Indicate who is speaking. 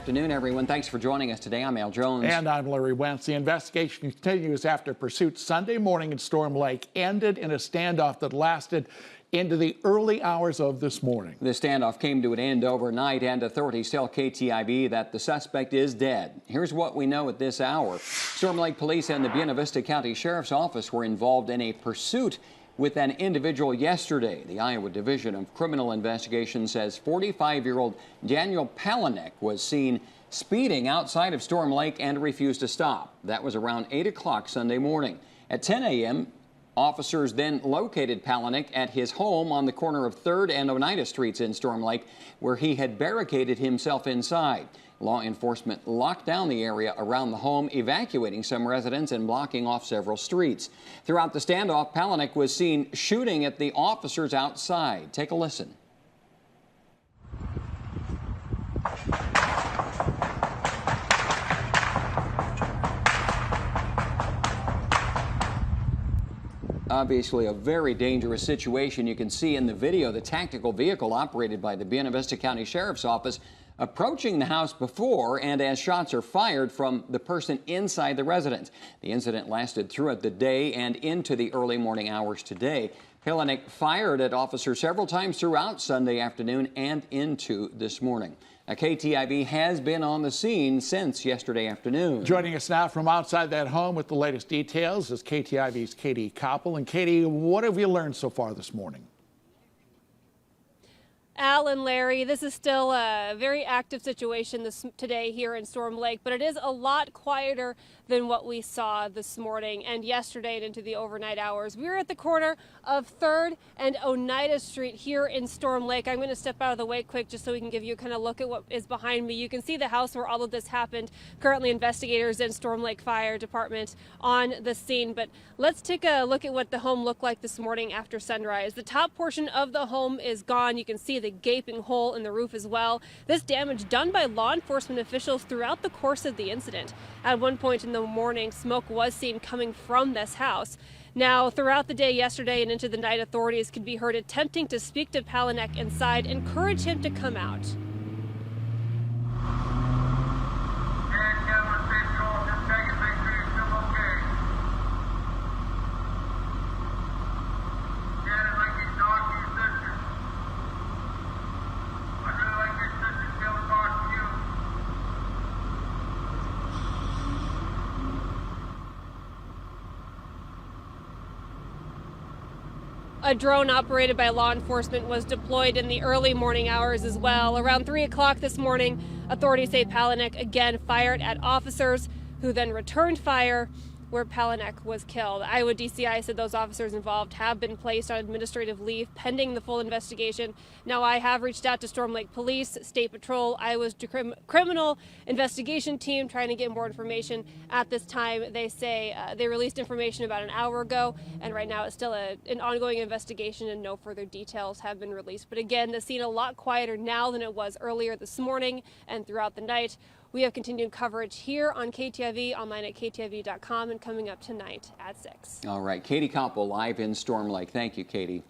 Speaker 1: Afternoon, everyone. Thanks for joining us today. I'm Al Jones.
Speaker 2: And I'm Larry Wentz. The investigation continues after pursuit Sunday morning in Storm Lake ended in a standoff that lasted into the early hours of this morning.
Speaker 1: The standoff came to an end overnight, and authorities tell KTIV that the suspect is dead. Here's what we know at this hour. Storm Lake Police and the Buena Vista County Sheriff's Office were involved in a pursuit with an individual yesterday. The Iowa Division of Criminal Investigation says 45-year-old Daniel Palanek was seen speeding outside of Storm Lake and refused to stop. That was around 8 o'clock Sunday morning. At 10 a.m., officers then located Palanek at his home on the corner of 3rd and Oneida Streets in Storm Lake, where he had barricaded himself inside. Law enforcement locked down the area around the home, evacuating some residents and blocking off several streets. Throughout the standoff, Palanek was seen shooting at the officers outside. Take a listen. Obviously a very dangerous situation. You can see in the video the tactical vehicle operated by the Buena Vista County Sheriff's Office approaching the house before and as shots are fired from the person inside the residence. The incident lasted throughout the day and into the early morning hours today. Palanek fired at officers several times throughout Sunday afternoon and into this morning. Now, KTIV has been on the scene since yesterday afternoon.
Speaker 2: Joining us now from outside that home with the latest details is KTIV's Katie Koppel. And Katie, what have you learned so far this morning?
Speaker 3: Al and Larry, this is still a very active situation today here in Storm Lake, but it is a lot quieter than what we saw this morning and yesterday and into the overnight hours. We were at the corner of 3rd and Oneida Street here in Storm Lake. I'm going to step out of the way quick just so we can give you a kind of look at what is behind me. You can see the house where all of this happened. Currently, investigators and Storm Lake Fire Department on the scene. But let's take a look at what the home looked like this morning after sunrise. The top portion of the home is gone. You can see the gaping hole in the roof as well. This damage done by law enforcement officials throughout the course of the incident. At one point in the morning, smoke was seen coming from this house. Now, throughout the day yesterday and into the night, authorities could be heard attempting to speak to Palanek inside, encourage him to come out. A drone operated by law enforcement was deployed in the early morning hours as well. Around 3 o'clock this morning, authorities say Palanek again fired at officers who then returned fire where Palanek was killed. Iowa DCI said those officers involved have been placed on administrative leave pending the full investigation. Now, I have reached out to Storm Lake Police, State Patrol, Iowa's criminal investigation team trying to get more information. At this time, they say they released information about an hour ago, and right now it's still an ongoing investigation and no further details have been released. But again, the scene a lot quieter now than it was earlier this morning and throughout the night. We have continued coverage here on KTIV, online at KTIV.com, and coming up tonight at 6.
Speaker 1: All right, Katie Koppel live in Storm Lake. Thank you, Katie.